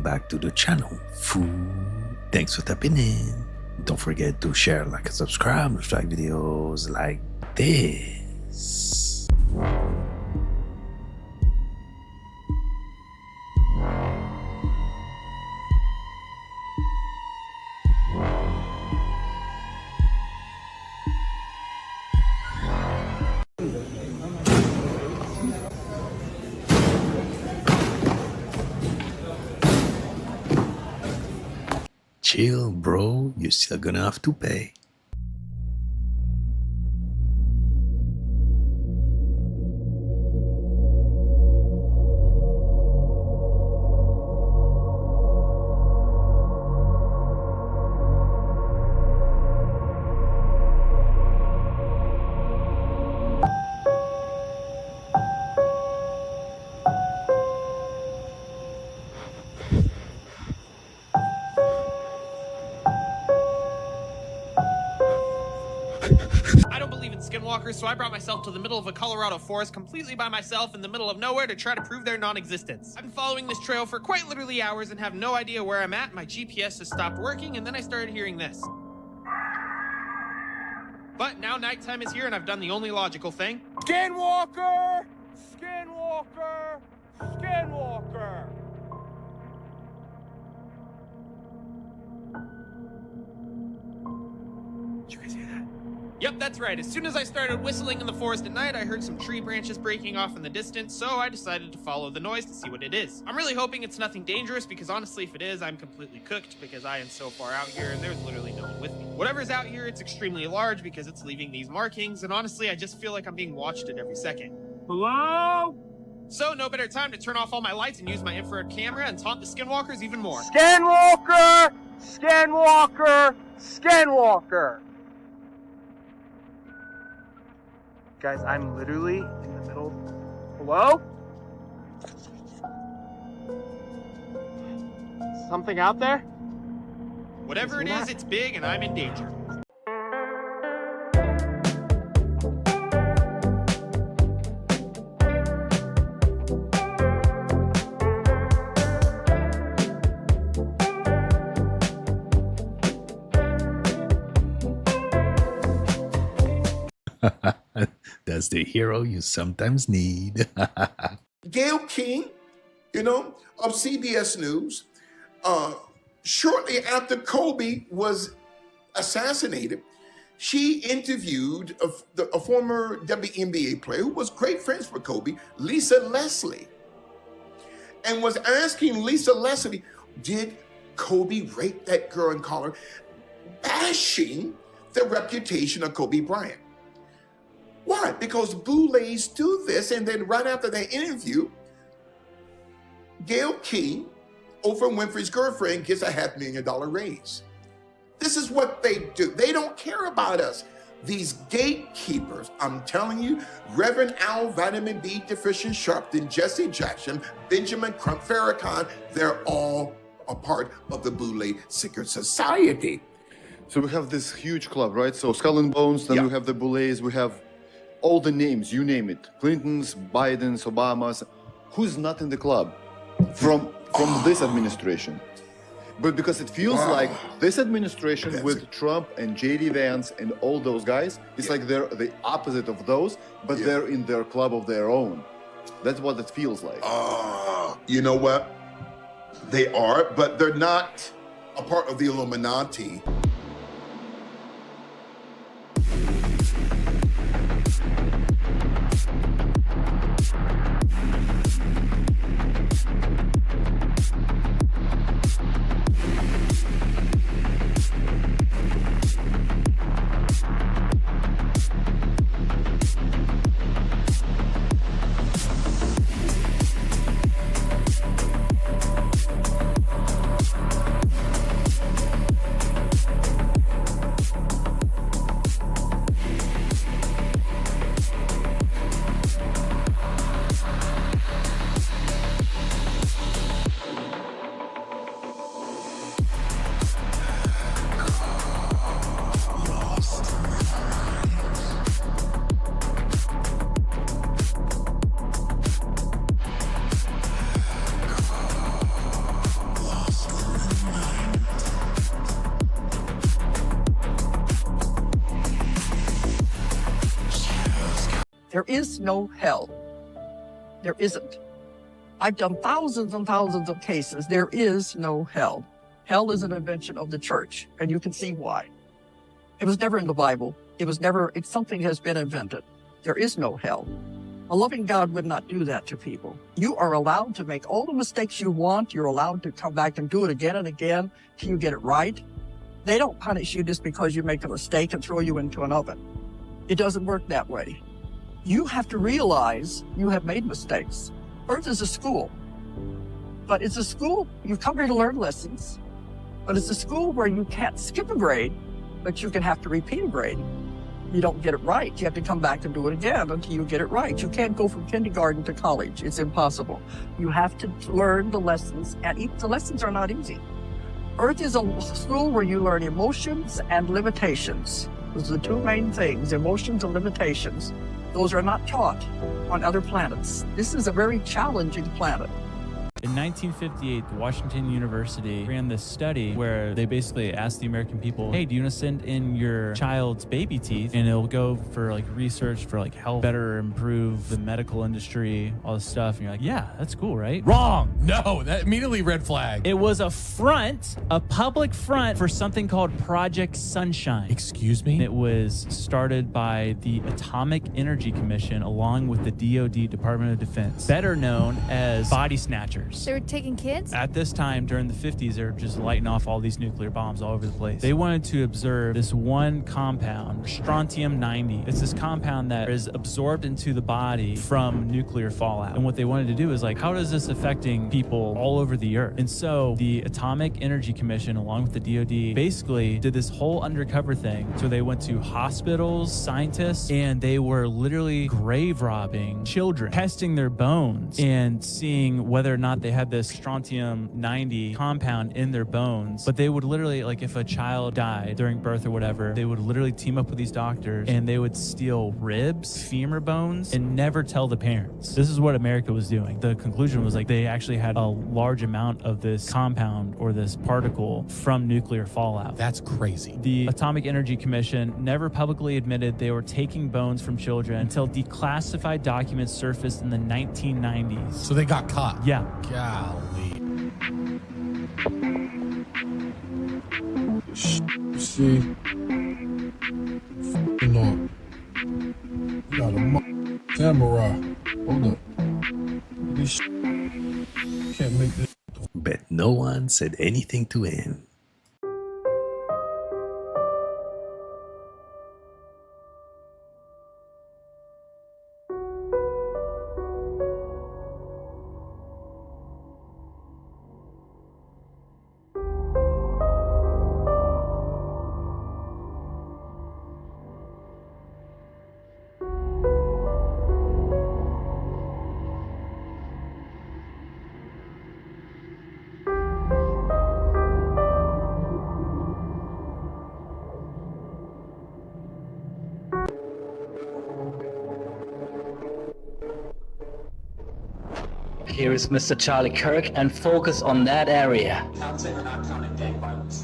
back to the channel. Thanks for tapping in. Don't forget to share, like, and subscribe. Strike videos like this. Chill, bro. You're still gonna have to pay. I don't believe in skinwalkers, so I brought myself to the middle of a Colorado forest completely by myself in the middle of nowhere to try to prove their non-existence. I've been following this trail for quite literally hours and have no idea where I'm at. My GPS has stopped working, and then I started hearing this. But now nighttime is here and I've done the only logical thing. Skinwalker! Skinwalker! Skinwalker! Did you guys hear that? Yep, that's right. As soon as I started whistling in the forest at night, I heard some tree branches breaking off in the distance, so I decided to follow the noise to see what it is. I'm really hoping it's nothing dangerous because honestly, if it is, I'm completely cooked because I am so far out here and there's literally no one with me. Whatever's out here, it's extremely large because it's leaving these markings, and honestly, I just feel like I'm being watched at every second. Hello? So no better time to turn off all my lights and use my infrared camera and taunt the skinwalkers even more. Skinwalker! Skinwalker! Skinwalker! Guys, I'm literally in the middle. Hello? Something out there? Whatever it is, it's big and I'm in danger. That's the hero you sometimes need. Gayle King, of CBS News, shortly after Kobe was assassinated, she interviewed a former WNBA player who was great friends with Kobe, Lisa Leslie, and was asking Lisa Leslie, did Kobe rape that girl and call her, bashing the reputation of Kobe Bryant. Why? Because boulets do this, and then right after that interview, Gayle King, Oprah Winfrey's girlfriend, gets a $500,000 raise. This is what they do. They don't care about us. These gatekeepers, I'm telling you, Reverend Al, Vitamin B Deficient Sharpton, Jesse Jackson, Benjamin Crump, Farrakhan, they're all a part of the Boule Secret Society. So we have this huge club, right? So Skull and Bones, then we have the Boulets, we have all the names, you name it. Clintons, Bidens, Obamas. Who's not in the club from this administration? But because it feels like this administration with Trump and J.D. Vance and all those guys, it's like they're the opposite of those, but they're in their club of their own. That's what it feels like. You know what? They are, but they're not a part of the Illuminati. There is no hell. There isn't. I've done thousands and thousands of cases. There is no hell. Hell is an invention of the church, and you can see why. It was never in the Bible. It's something has been invented. There is no hell. A loving God would not do that to people. You are allowed to make all the mistakes you want. You're allowed to come back and do it again and again till you get it right. They don't punish you just because you make a mistake and throw you into an oven. It doesn't work that way. You have to realize you have made mistakes. Earth is a school. But it's a school, you come here to learn lessons. But it's a school where you can't skip a grade, but you can have to repeat a grade. You don't get it right. You have to come back and do it again until you get it right. You can't go from kindergarten to college. It's impossible. You have to learn the lessons, and the lessons are not easy. Earth is a school where you learn emotions and limitations. Those are the two main things, emotions and limitations. Those are not taught on other planets. This is a very challenging planet. In 1958, Washington University ran this study where they basically asked the American people, hey, do you want to send in your child's baby teeth? And it'll go for like research for like help better improve the medical industry, all this stuff. And you're like, yeah, that's cool, right? Wrong. No, that immediately red flag. It was a front, a public front for something called Project Sunshine. Excuse me? It was started by the Atomic Energy Commission along with the DoD, Department of Defense, better known as body snatchers. They were taking kids? At this time, during the 50s, they were just lighting off all these nuclear bombs all over the place. They wanted to observe this one compound, strontium-90. It's this compound that is absorbed into the body from nuclear fallout. And what they wanted to do is like, how is this affecting people all over the earth? And so the Atomic Energy Commission, along with the DoD, basically did this whole undercover thing. So they went to hospitals, scientists, and they were literally grave robbing children, testing their bones and seeing whether or not they had this strontium-90 compound in their bones. But they would literally, like if a child died during birth or whatever, they would literally team up with these doctors and they would steal ribs, femur bones, and never tell the parents. This is what America was doing. The conclusion was like they actually had a large amount of this compound or this particle from nuclear fallout. That's crazy. The Atomic Energy Commission never publicly admitted they were taking bones from children until declassified documents surfaced in the 1990s. So they got caught. Yeah. Golly. See, Lord, you got a samurai. Hold up. This can't make this. Bet no one said anything to him. Here is Mr. Charlie Kirk and focus on that area.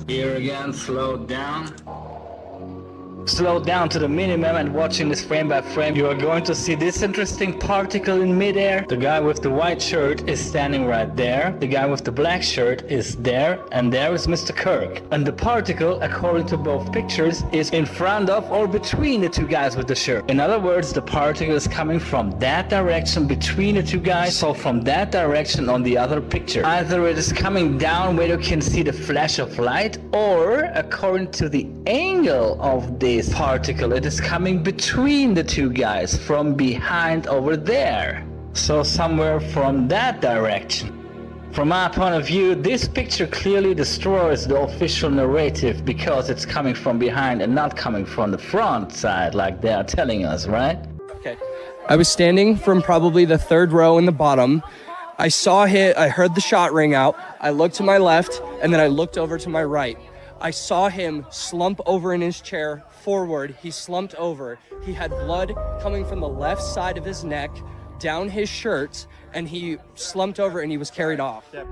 Here again, slow down. Slow down to the minimum and watching this frame by frame, you are going to see this interesting particle in midair. The guy with the white shirt is standing right there. The guy with the black shirt is there, and there is Mr. Kirk. And the particle, according to both pictures, is in front of or between the two guys with the shirt. In other words, the particle is coming from that direction between the two guys, so from that direction on the other picture. Either it is coming down where you can see the flash of light, or according to the angle of this particle, it is coming between the two guys from behind over there. So somewhere from that direction. From my point of view, this picture clearly destroys the official narrative because it's coming from behind and not coming from the front side like they are telling us, right? Okay. I was standing from probably the third row in the bottom. I saw hit, I heard the shot ring out. I looked to my left and then I looked over to my right. I saw him slump over in his chair forward. He slumped over. He had blood coming from the left side of his neck down his shirt, and he slumped over and he was carried off. Get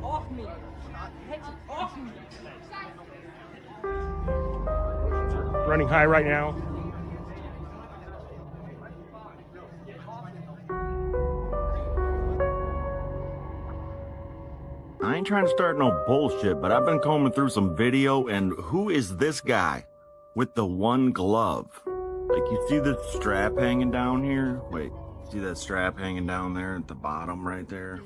off me! Get off me! Running high right now. ain't trying to start no bullshit, but I've been combing through some video, and who is this guy with the one glove? Like, you see this strap hanging down here? Wait, see that strap hanging down there at the bottom right there?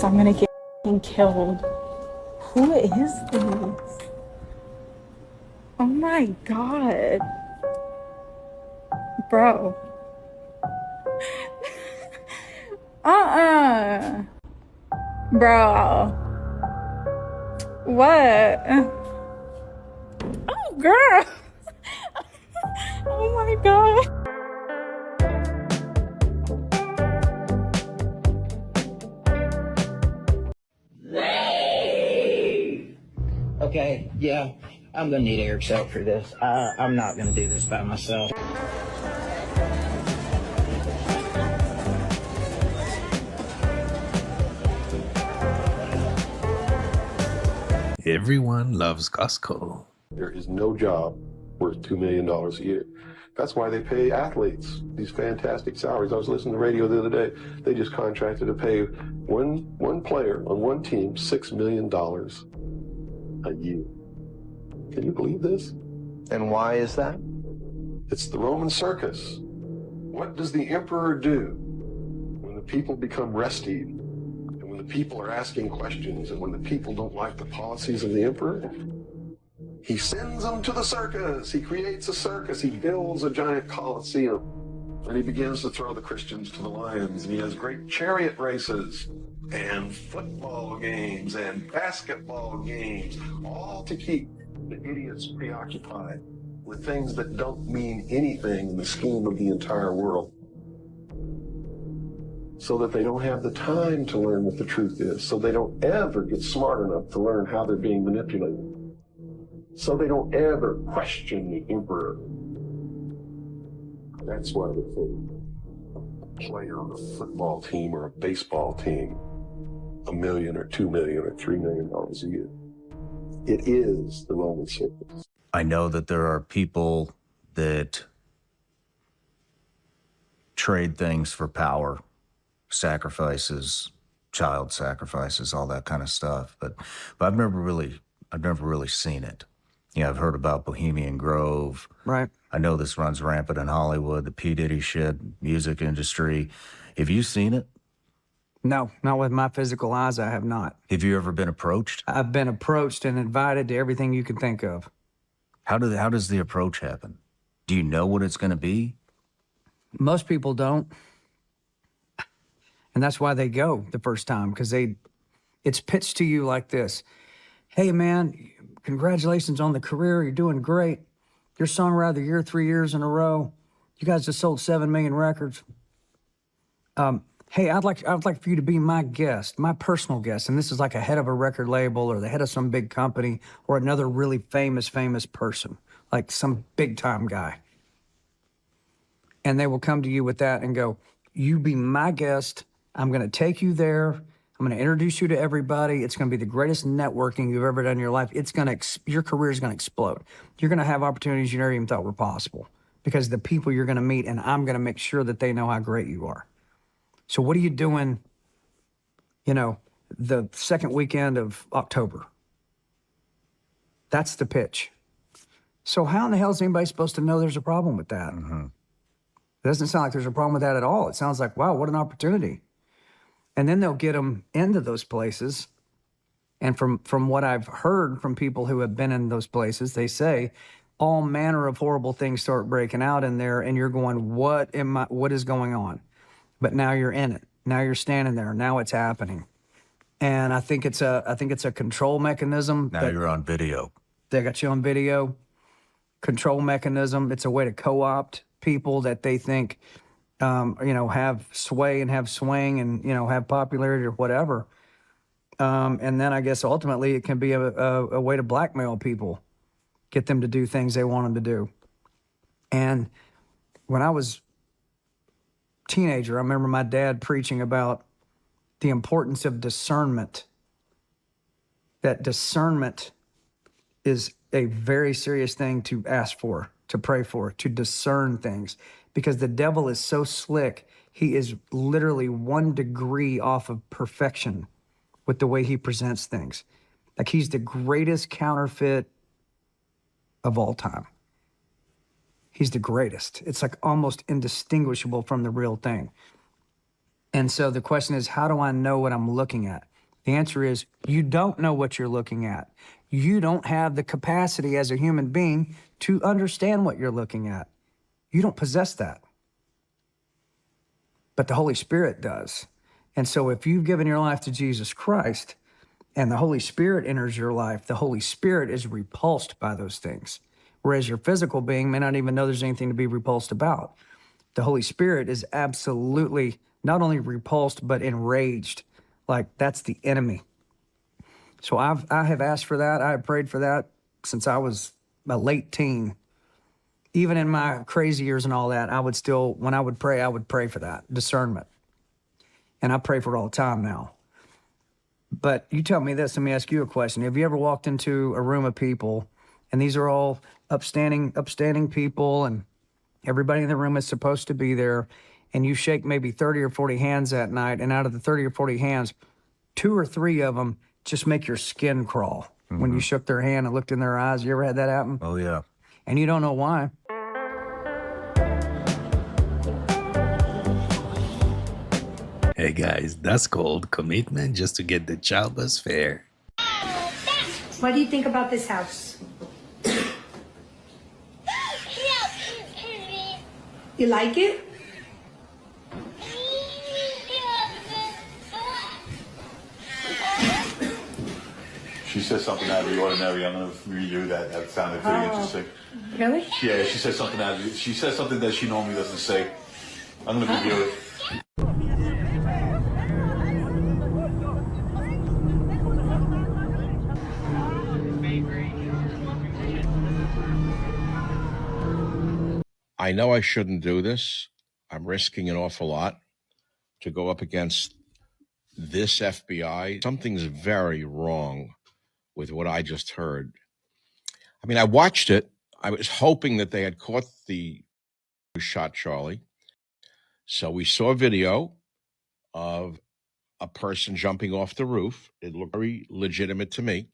I'm gonna get killed. Who is this? Oh my god. Bro. Bro. What? Oh, girl. Oh my god. Okay, yeah, I'm gonna need Eric's help for this. I'm not gonna do this by myself. Everyone loves Costco. There is no job worth $2 million a year. That's why they pay athletes these fantastic salaries. I was listening to the radio the other day. They just contracted to pay one player on one team $6 million a year. Can you believe this? And why is that? It's the Roman circus. What does the emperor do when the people become resty, and when the people are asking questions, and when the people don't like the policies of the emperor? He sends them to the circus. He creates a circus. He builds a giant coliseum. And he begins to throw the Christians to the lions. And he has great chariot races and football games and basketball games, all to keep the idiots preoccupied with things that don't mean anything in the scheme of the entire world, so that they don't have the time to learn what the truth is, so they don't ever get smart enough to learn how they're being manipulated, so they don't ever question the emperor. That's why they put a player on a football team or a baseball team $1 million or $2 million or $3 million a year. It is the Roman circus. I know that there are people that trade things for power, sacrifices, child sacrifices, all that kind of stuff. But I've never really seen it. You know, I've heard about Bohemian Grove. Right. I know this runs rampant in Hollywood, the P. Diddy shit, music industry. Have you seen it? No, not with my physical eyes, I have not. Have you ever been approached? I've been approached and invited to everything you can think of. How does the approach happen? Do you know what it's going to be? Most people don't. And that's why they go the first time, because it's pitched to you like this. Hey, man, congratulations on the career. You're doing great. You're Songwriter of the Year 3 years in a row. You guys just sold 7 million records. Hey, I'd like for you to be my guest, my personal guest. And this is like a head of a record label or the head of some big company or another really famous person, like some big time guy. And they will come to you with that and go, you be my guest. I'm going to take you there. I'm going to introduce you to everybody. It's going to be the greatest networking you've ever done in your life. Your career is going to explode. You're going to have opportunities you never even thought were possible because the people you're going to meet, and I'm going to make sure that they know how great you are. So what are you doing, the second weekend of October? That's the pitch. So how in the hell is anybody supposed to know there's a problem with that? Mm-hmm. It doesn't sound like there's a problem with that at all. It sounds like, wow, what an opportunity. And then they'll get them into those places. And from what I've heard from people who have been in those places, they say all manner of horrible things start breaking out in there, and you're going, what is going on? But now you're in it. Now you're standing there. Now it's happening. And I think it's a control mechanism. Now you're on video. They got you on video. Control mechanism. It's a way to co-opt people that they think, have sway and have swing and, have popularity or whatever. And then I guess ultimately it can be a way to blackmail people, get them to do things they want them to do. And when I was teenager, I remember my dad preaching about the importance of discernment. That discernment is a very serious thing to ask for, to pray for, to discern things, because the devil is so slick. He is literally 1 degree off of perfection with the way he presents things. Like, he's the greatest counterfeit of all time. He's the greatest. It's like almost indistinguishable from the real thing. And so the question is, how do I know what I'm looking at? The answer is, you don't know what you're looking at. You don't have the capacity as a human being to understand what you're looking at. You don't possess that. But the Holy Spirit does. And so if you've given your life to Jesus Christ and the Holy Spirit enters your life, the Holy Spirit is repulsed by those things. Whereas your physical being may not even know there's anything to be repulsed about. The Holy Spirit is absolutely not only repulsed, but enraged. Like, that's the enemy. So I have asked for that. I have prayed for that since I was a late teen. Even in my crazy years and all that, I would still, when I would pray for that, discernment. And I pray for it all the time now. But you tell me this, let me ask you a question. Have you ever walked into a room of people, and these are all upstanding people, and everybody in the room is supposed to be there, and you shake maybe 30 or 40 hands that night, and out of the 30 or 40 hands, 2 or 3 of them just make your skin crawl when you shook their hand and looked in their eyes? You ever had that happen? Oh, yeah. And you don't know why. Hey guys, that's called commitment just to get the child bus fare. What do you think about this house? You like it? She said something out of the ordinary. I'm going to redo that. That sounded pretty interesting. Really? Yeah, she said something out of it. She said something that she normally doesn't say. I'm going to review it. I know I shouldn't do this. I'm risking an awful lot to go up against this FBI. Something's very wrong with what I just heard. I mean, I watched it. I was hoping that they had caught the who shot Charlie. So we saw a video of a person jumping off the roof. It looked very legitimate to me.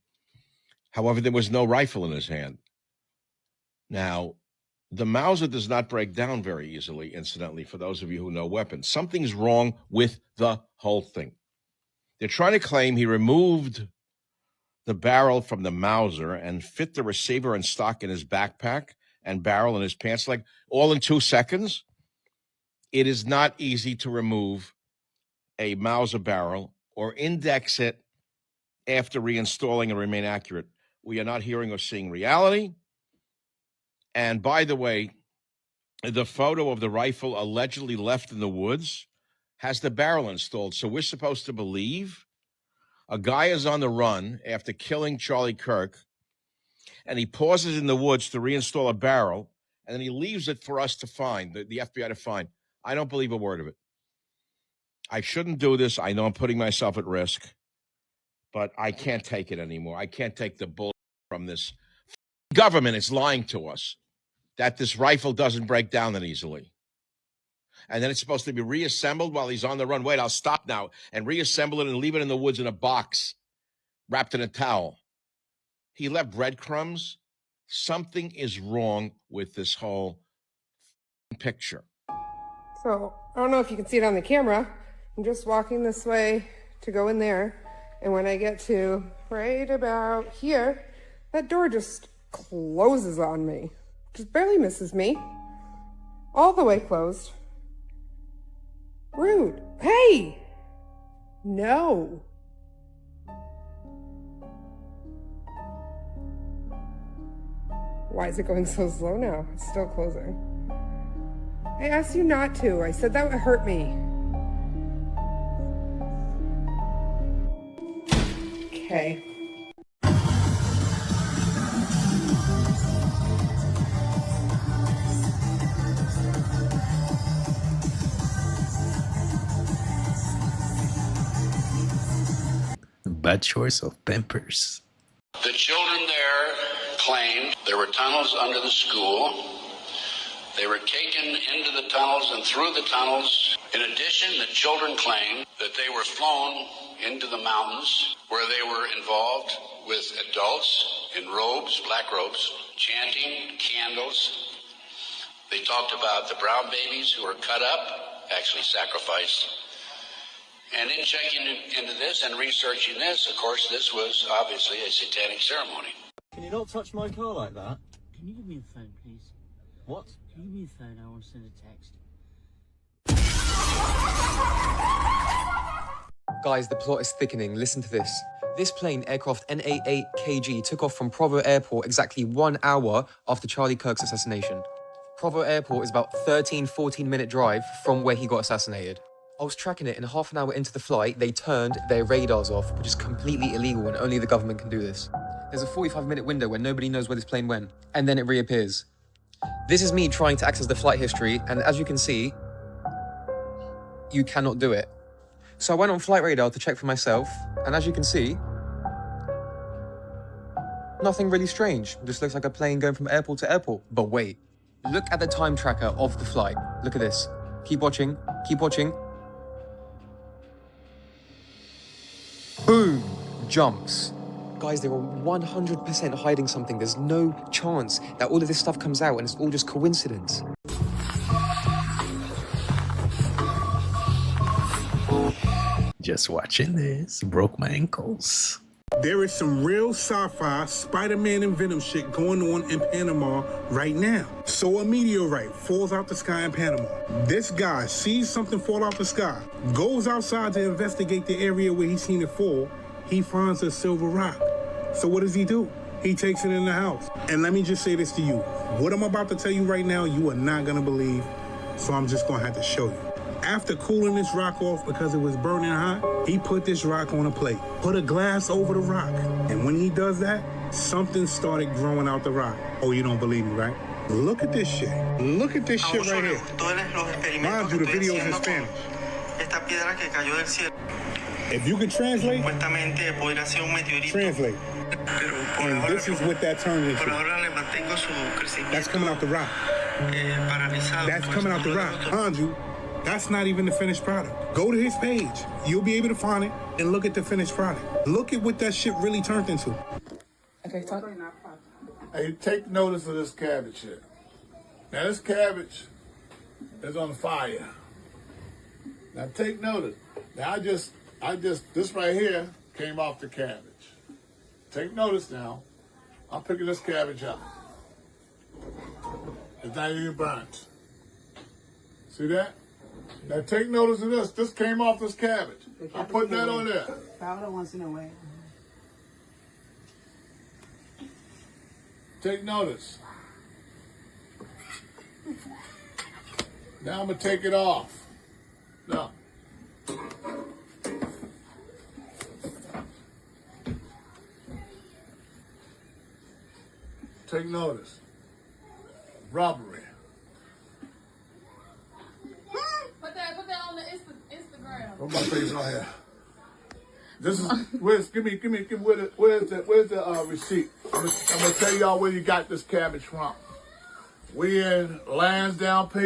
However, there was no rifle in his hand. Now, the Mauser does not break down very easily, incidentally, for those of you who know weapons. Something's wrong with the whole thing. They're trying to claim he removed the barrel from the Mauser and fit the receiver and stock in his backpack and barrel in his pants leg, all in 2 seconds. It is not easy to remove a Mauser barrel or index it after reinstalling and remain accurate. We are not hearing or seeing reality. And by the way, the photo of the rifle allegedly left in the woods has the barrel installed. So we're supposed to believe a guy is on the run after killing Charlie Kirk, and he pauses in the woods to reinstall a barrel, and then he leaves it for us to find, the FBI to find. I don't believe a word of it. I shouldn't do this. I know I'm putting myself at risk, but I can't take it anymore. I can't take the bull from this. Government is lying to us that this rifle doesn't break down that easily. And then it's supposed to be reassembled while he's on the run. Wait, I'll stop now and reassemble it and leave it in the woods in a box, wrapped in a towel. He left breadcrumbs. Something is wrong with this whole picture. So, I don't know if you can see it on the camera. I'm just walking this way to go in there. And when I get to right about here, that door just closes on me. Just barely misses me. All the way closed. Rude. Hey! No. Why is it going so slow now? It's still closing. I asked you not to. I said that would hurt me. Okay. Bad choice of Pampers. The children there claimed there were tunnels under the school. They were taken into the tunnels and through the tunnels. In addition, the children claimed that they were flown into the mountains where they were involved with adults in robes, black robes, chanting candles. They talked about the brown babies who were cut up, actually sacrificed. And in checking into this and researching this, of course, this was obviously a satanic ceremony. Can you not touch my car like that? Can you give me a phone, please? What? Can you give me a phone? I want to send a text. Guys, the plot is thickening. Listen to this. This plane, aircraft NA-8KG, took off from Provo Airport exactly 1 hour after Charlie Kirk's assassination. Provo Airport is about 14-minute drive from where he got assassinated. I was tracking it, and half an hour into the flight, they turned their radars off, which is completely illegal and only the government can do this. There's a 45-minute window where nobody knows where this plane went, and then it reappears. This is me trying to access the flight history, and as you can see, you cannot do it. So I went on Flight Radar to check for myself, and as you can see, nothing really strange. Just looks like a plane going from airport to airport. But wait, look at the time tracker of the flight. Look at this. Keep watching, keep watching. Boom! Jumps. Guys, they were 100% hiding something. There's no chance that all of this stuff comes out and it's all just coincidence. Just watching this broke my ankles. There is some real sci-fi Spider-Man and Venom shit going on in Panama right now. So a meteorite falls out the sky in Panama. This guy sees something fall out the sky, goes outside to investigate the area where he's seen it fall. He finds a silver rock. So what does he do? He takes it in the house. And let me just say this to you. What I'm about to tell you right now, you are not gonna believe. So I'm just gonna have to show you. After cooling this rock off because it was burning hot, he put this rock on a plate, put a glass over the rock. And when he does that, something started growing out the rock. Oh, you don't believe me, right? Look at this shit. Look at this shit right here. Mind you, the video's in Spanish. If you can translate, translate. And this is what that turned into. That's coming out the rock. That's coming out the rock. Mind you, that's not even the finished product. Go to his page. You'll be able to find it and look at the finished product. Look at what that shit really turned into. Okay, talk. Hey, take notice of this cabbage here. Now this cabbage is on fire. Now take notice. Now I just, this right here came off the cabbage. Take notice now. I'm picking this cabbage up. It's not even burnt. See that? Now take notice of this. This came off this cabbage. I put that on there. Powder once in a way. Take notice. Now I'm gonna take it off. Now. Take notice. Robbery. Put that on the Instagram. Put my face on here. This is where's where's the receipt? I'm gonna tell y'all where you got this cabbage from. We in Lansdowne, PA.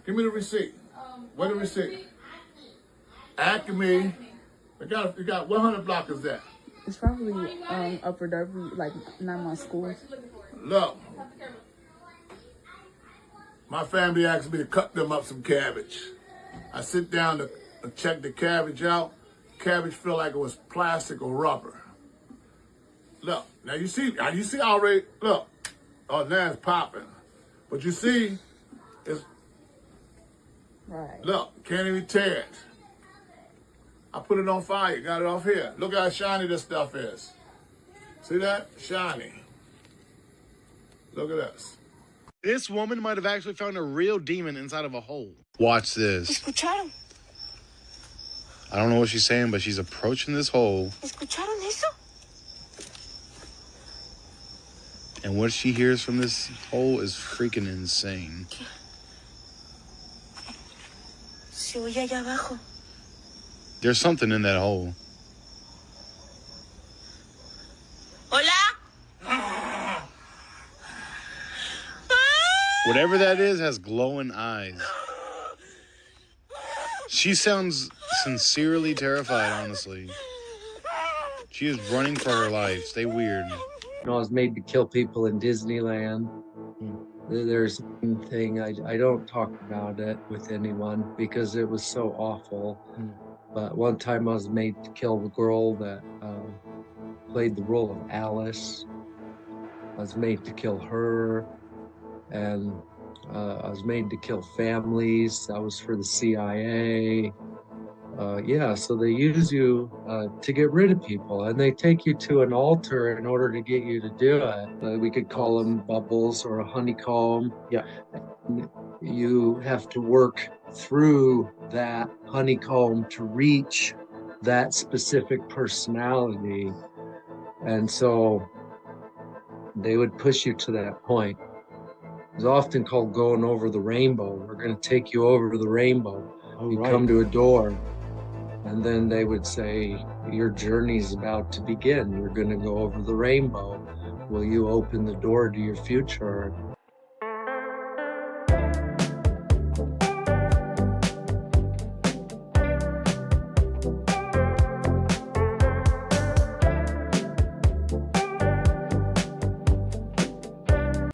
Give me the receipt. Where the receipt? Acme. You got 100 block is that? It's probably Upper Derby, like 9 months schools. Look, my family asked me to cut them up some cabbage. I sit down to check the cabbage out. Cabbage feel like it was plastic or rubber. Look, now you see already, look. Oh, now it's popping. But you see, it's, right. Look, can't even tear it. I put it on fire, got it off here. Look how shiny this stuff is. See that? Shiny. Look at this. This woman might have actually found a real demon inside of a hole. Watch this. ¿Escucharon? I don't know what she's saying, but she's approaching this hole. ¿Escucharon eso? And what she hears from this hole is freaking insane. Se oye allá abajo. There's something in that hole. Hola? Whatever that is has glowing eyes. She sounds sincerely terrified, honestly. She is running for her life. Stay weird. I was made to kill people in Disneyland. There's one thing I don't talk about it with anyone because it was so awful. But one time I was made to kill the girl that played the role of Alice. I was made to kill her, and I was made to kill families. I was for the CIA. Yeah, so they use you to get rid of people, and they take you to an altar in order to get you to do it. We could call them bubbles or a honeycomb. Yeah. And you have to work through that honeycomb to reach that specific personality. And so they would push you to that point. It's often called going over the rainbow. We're going to take you over the rainbow. You come to a door, and then they would say, your journey's about to begin. You're going to go over the rainbow. Will you open the door to your future?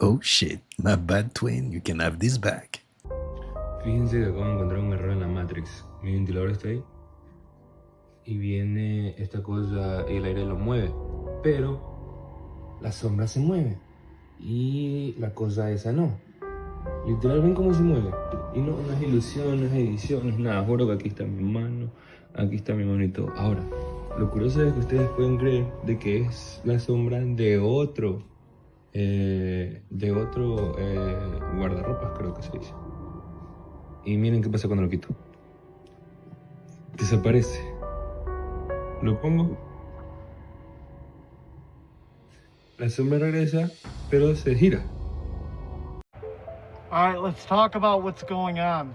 Oh shit, my bad twin, you can have this back. Fíjense que acabo de encontrar un error en la Matrix. Mi ventilador está ahí. Y viene esta cosa, el aire lo mueve. Pero la sombra se mueve. Y la cosa esa no. Literal, ven cómo se mueve. Y no es ilusión, no es edición, no es nada. Juro que aquí está mi mano, aquí está mi mano y todo. Ahora, lo curioso es que ustedes pueden creer de que es la sombra de otro guardarropas, creo que se dice. Y miren qué pasa cuando lo quito. Desaparece. Lo pongo. La sombra regresa, pero se gira. All right, let's talk about what's going on.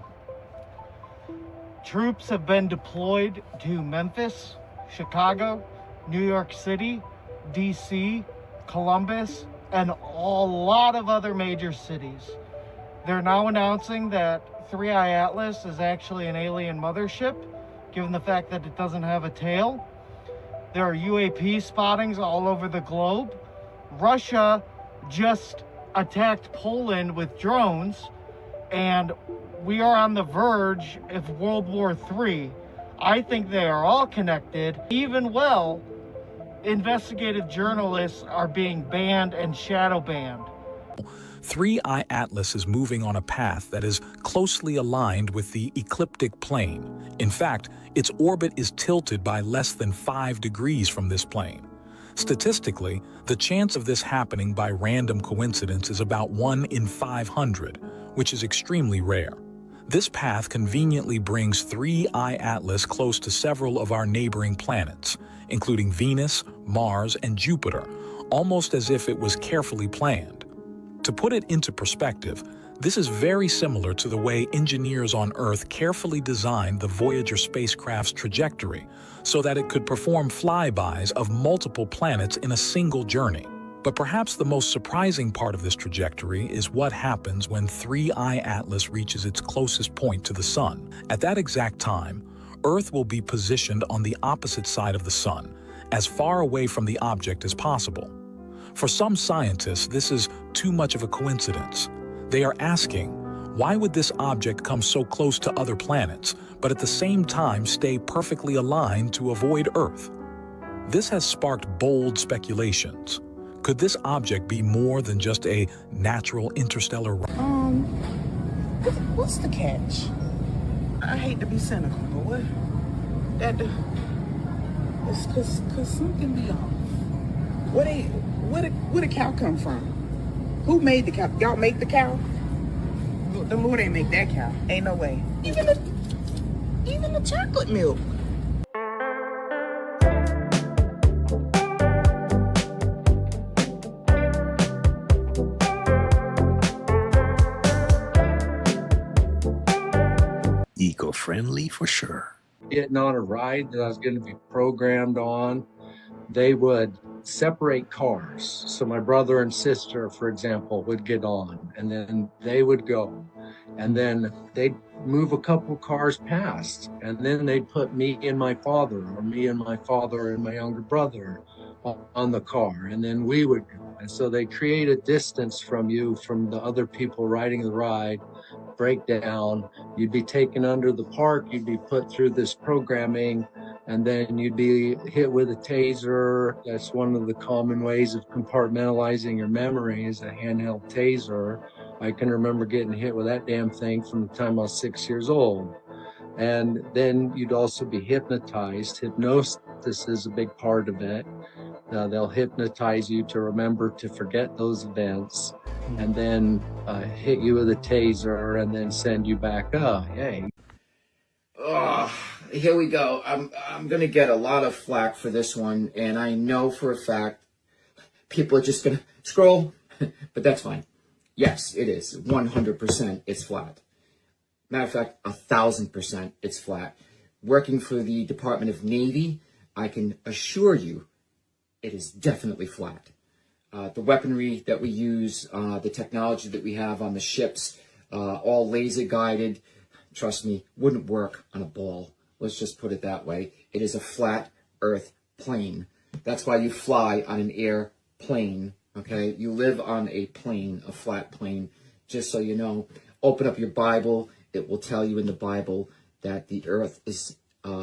Troops have been deployed to Memphis, Chicago, New York City, DC, Columbus, and a lot of other major cities. They're now announcing that 3i Atlas is actually an alien mothership, given the fact that it doesn't have a tail. There are UAP spottings all over the globe. Russia just attacked Poland with drones, and we are on the verge of World War III. I think they are all connected. Even investigative journalists are being banned and shadow banned. 3i Atlas is moving on a path that is closely aligned with the ecliptic plane. In fact, its orbit is tilted by less than 5 degrees from this plane. Statistically, the chance of this happening by random coincidence is about 1 in 500, which is extremely rare. This path conveniently brings 3i Atlas close to several of our neighboring planets, including Venus, Mars, and Jupiter, almost as if it was carefully planned. To put it into perspective, this is very similar to the way engineers on Earth carefully designed the Voyager spacecraft's trajectory so that it could perform flybys of multiple planets in a single journey. But perhaps the most surprising part of this trajectory is what happens when 3i Atlas reaches its closest point to the Sun. At that exact time, Earth will be positioned on the opposite side of the Sun, as far away from the object as possible. For some scientists, this is too much of a coincidence. They are asking, why would this object come so close to other planets, but at the same time stay perfectly aligned to avoid Earth? This has sparked bold speculations. Could this object be more than just a natural interstellar What's the catch? I hate to be cynical, but it's cause something be off. Where the cow come from? Who made the cow? Y'all make the cow? The Lord ain't make that cow. Ain't no way. Even the chocolate milk. Eco-friendly for sure. Getting on a ride that I was going to be programmed on, they would separate cars. So my brother and sister, for example, would get on, and then they would go, and then they'd move a couple cars past, and then they'd put me and my father, or me and my father and my younger brother on the car, and then we would go. And so they create a distance from you, from the other people riding the ride, break down. You'd be taken under the park, you'd be put through this programming, and then you'd be hit with a taser. That's one of the common ways of compartmentalizing your memory, is a handheld taser. I can remember getting hit with that damn thing from the time I was 6 years old. And then you'd also be hypnotized. Hypnosis is a big part of it. They'll hypnotize you to remember to forget those events, and then hit you with a taser, and then send you back up. Hey. Oh, here we go. I'm gonna get a lot of flack for this one, and I know for a fact people are just gonna scroll, but that's fine. Yes, it is 100%. It's flat. Matter of fact, 1,000% it's flat. Working for the Department of Navy, I can assure you it is definitely flat. The weaponry that we use, the technology that we have on the ships, all laser guided, trust me, wouldn't work on a ball. Let's just put it that way. It is a flat earth plane. That's why you fly on an airplane, okay? You live on a plane, a flat plane, just so you know. Open up your Bible. It will tell you in the Bible that the earth is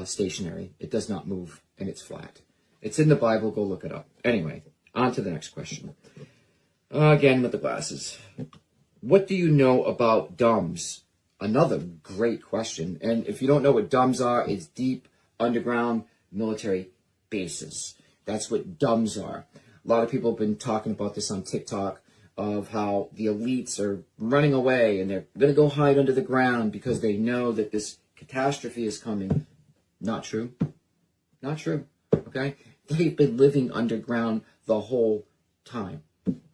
stationary. It does not move, and it's flat. It's in the Bible. Go look it up. Anyway, on to the next question. Again, with the glasses. What do you know about DUMBs? Another great question. And if you don't know what DUMBs are, it's deep underground military bases. That's what DUMBs are. A lot of people have been talking about this on TikTok, of how the elites are running away and they're going to go hide under the ground because they know that this catastrophe is coming. Not true. Not true. Okay? They've been living underground the whole time.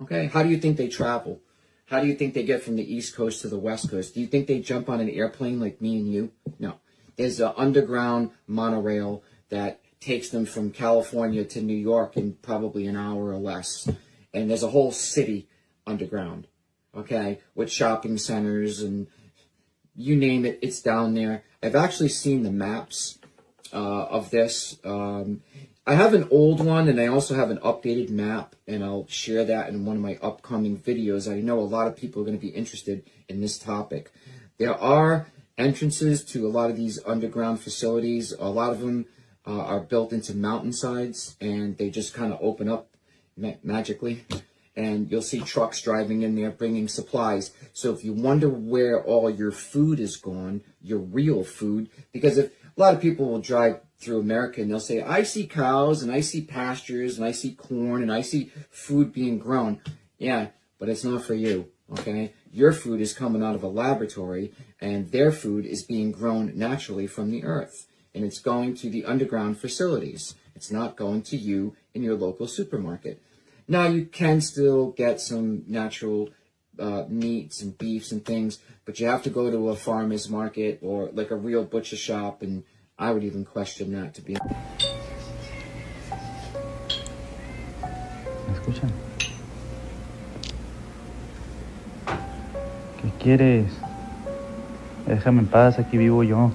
Okay? How do you think they travel? How do you think they get from the East Coast to the West Coast? Do you think they jump on an airplane like me and you? No. There's an underground monorail that takes them from California to New York in probably an hour or less. And there's a whole city underground, okay, with shopping centers and you name it, it's down there. I've actually seen the maps of this. I have an old one, and I also have an updated map, and I'll share that in one of my upcoming videos. I know a lot of people are going to be interested in this topic. There are entrances to a lot of these underground facilities. A lot of them are built into mountainsides, and they just kind of open up magically. And you'll see trucks driving in there bringing supplies. So if you wonder where all your food is gone, your real food, because if a lot of people will drive through America and they'll say, I see cows and I see pastures and I see corn and I see food being grown. Yeah, but it's not for you, okay? Your food is coming out of a laboratory and their food is being grown naturally from the earth. And it's going to the underground facilities. It's not going to you in your local supermarket. Now, you can still get some natural meats and beefs and things, but you have to go to a farmer's market or like a real butcher shop, and I would even question that, to be honest. ¿Me escuchan? ¿Qué quieres? Déjame en paz, aquí vivo yo.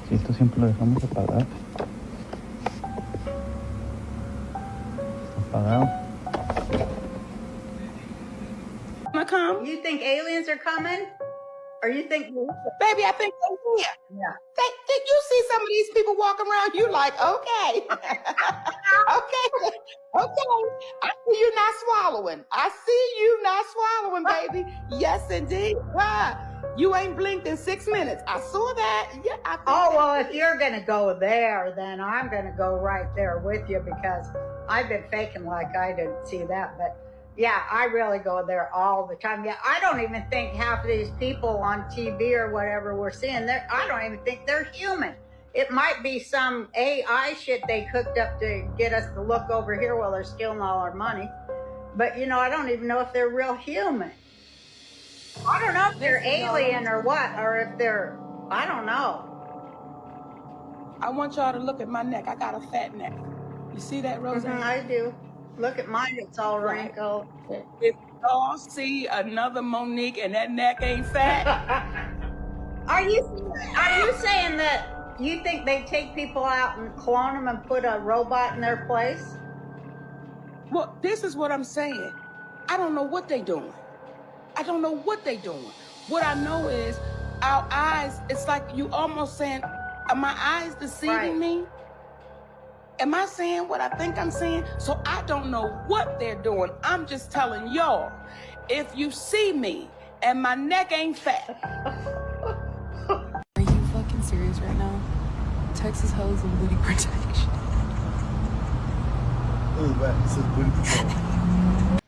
Si esto siempre lo dejamos apagado. Apagado. Come? You think aliens are coming? Or you think... Baby, I think they're here. Yeah. Did you see some of these people walking around? You like, okay. Okay. I see you not swallowing. I see you not swallowing, baby. Yes, indeed. Why? You ain't blinked in 6 minutes. I saw that. Yeah. Well, if you're going to go there, then I'm going to go right there with you because I've been faking like I didn't see that. But yeah, I really go there all the time. Yeah, I don't even think half of these people on TV or whatever we're seeing there, I don't even think they're human. It might be some AI shit they cooked up to get us to look over here while they're stealing all our money. But, you know, I don't even know if they're real human. I don't know if they're alien or what, or if they're, I don't know. I want y'all to look at my neck. I got a fat neck. You see that, Roseanne? I do. Look at mine, it's all wrinkled. If y'all see another Monique and that neck ain't fat. Are you saying that you think they take people out and clone them and put a robot in their place? Well, this is what I'm saying. I don't know what they doing. I don't know what they doing. What I know is our eyes, it's like you almost saying, are my eyes deceiving me? Am I saying what I think I'm saying? So I don't know what they're doing. I'm just telling y'all, if you see me and my neck ain't fat. Are you fucking serious right now? Texas hoes and booty protection. This is booty patrol.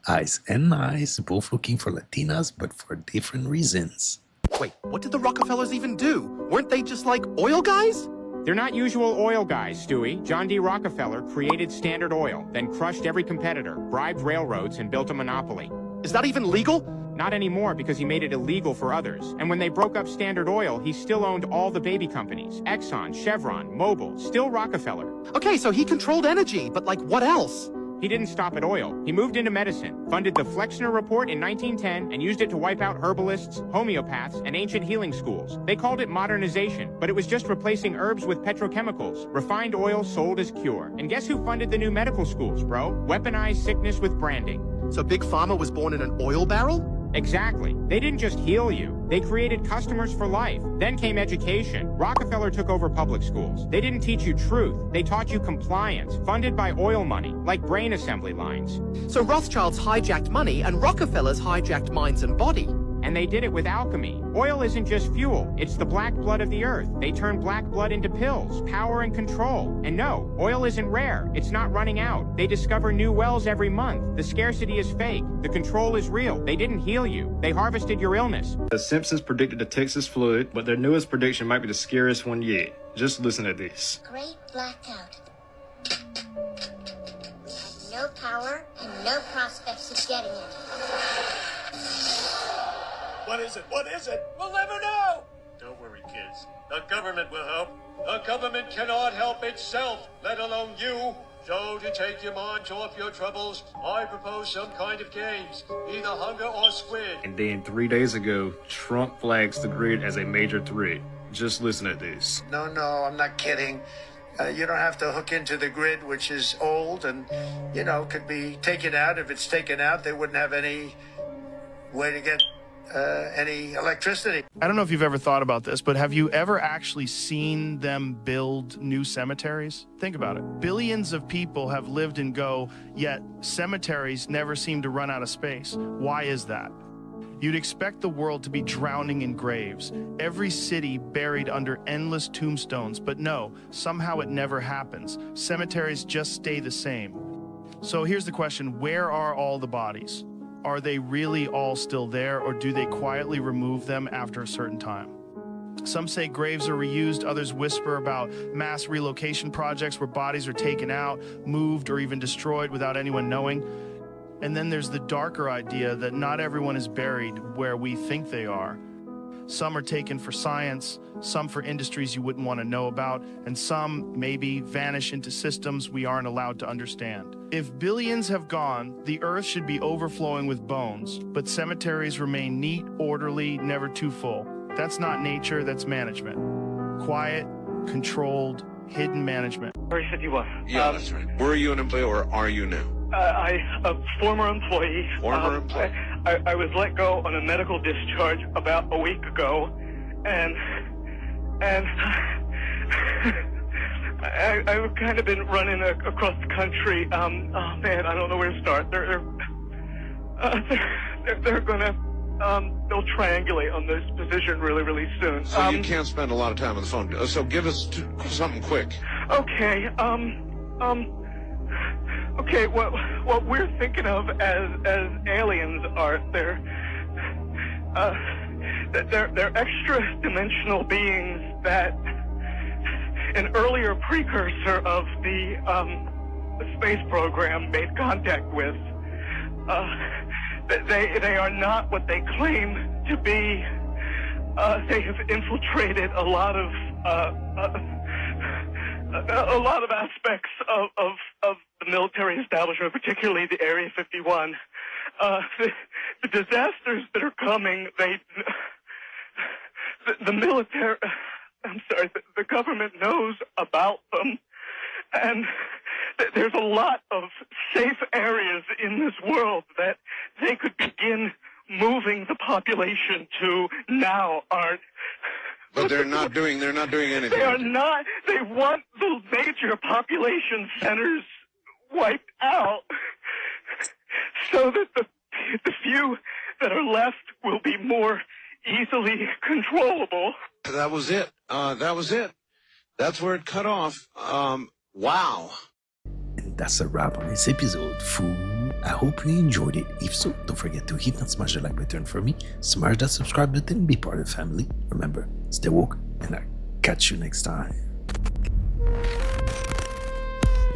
Ice and Nice, both looking for Latinas, but for different reasons. Wait, what did the Rockefellers even do? Weren't they just like oil guys? They're not usual oil guys, Stewie. John D. Rockefeller created Standard Oil, then crushed every competitor, bribed railroads, and built a monopoly. Is that even legal? Not anymore, because he made it illegal for others. And when they broke up Standard Oil, he still owned all the baby companies. Exxon, Chevron, Mobil, still Rockefeller. Okay, so he controlled energy, but like what else? He didn't stop at oil. He moved into medicine, funded the Flexner Report in 1910, and used it to wipe out herbalists, homeopaths, and ancient healing schools. They called it modernization, but it was just replacing herbs with petrochemicals. Refined oil sold as cure. And guess who funded the new medical schools, bro? Weaponized sickness with branding. So Big Pharma was born in an oil barrel? Exactly. They didn't just heal you. They created customers for life. Then came education. Rockefeller took over public schools. They didn't teach you truth. They taught you compliance, funded by oil money, like brain assembly lines. So Rothschilds hijacked money and Rockefellers hijacked minds and body. And they did it with alchemy. Oil isn't just fuel, it's the black blood of the earth. They turn black blood into pills, power and control. And no, oil isn't rare, it's not running out. They discover new wells every month. The scarcity is fake, the control is real. They didn't heal you, they harvested your illness. The Simpsons predicted the Texas flood, but their newest prediction might be the scariest one yet. Just listen to this. Great blackout. We had no power and no prospects of getting it. What is it? What is it? We'll never know! Don't worry, kids. The government will help. The government cannot help itself, let alone you. So to take your mind off your troubles, I propose some kind of games, either hunger or squid. And then 3 days ago, Trump flags the grid as a major threat. Just listen to this. No, I'm not kidding. You don't have to hook into the grid, which is old and, could be taken out. If it's taken out, they wouldn't have any way to get any electricity. I don't know if you've ever thought about this, but have you ever actually seen them build new cemeteries? Think about it. Billions of people have lived and go, yet cemeteries never seem to run out of space. Why is that? You'd expect the world to be drowning in graves, every city buried under endless tombstones, but no, somehow it never happens. Cemeteries just stay the same. So here's the question, where are all the bodies? Are they really all still there, or do they quietly remove them after a certain time? Some say graves are reused, others whisper about mass relocation projects where bodies are taken out, moved, or even destroyed without anyone knowing. And then there's the darker idea that not everyone is buried where we think they are. Some are taken for science, some for industries you wouldn't want to know about, and some maybe vanish into systems we aren't allowed to understand. If billions have gone, the earth should be overflowing with bones, but cemeteries remain neat, orderly, never too full. That's not nature, that's management. Quiet, controlled, hidden management. Area 51. Yeah, that's right. Were you an employee or are you now? A former employee. Former employee. I was let go on a medical discharge about a week ago, and I've kind of been running across the country. Oh man, I don't know where to start. They're gonna they'll triangulate on this position really soon. So you can't spend a lot of time on the phone. So give us something quick. Okay. Okay, what we're thinking of as aliens are they're extra-dimensional beings that an earlier precursor of the space program made contact with. They are not what they claim to be, they have infiltrated a lot of aspects of the military establishment, particularly the Area 51. The disasters that are coming, the military, the government knows about them, and there's a lot of safe areas in this world that they could begin moving the population to now aren't. But they're not doing anything. They are not. They want the major population centers wiped out so that the few that are left will be more easily controllable. That was it. That's where it cut off. Wow. And that's a wrap on this episode, fool. I hope you enjoyed it. If so, don't forget to hit and smash the like button for me, smash that subscribe button, be part of the family. Remember, stay woke, and I'll catch you next time.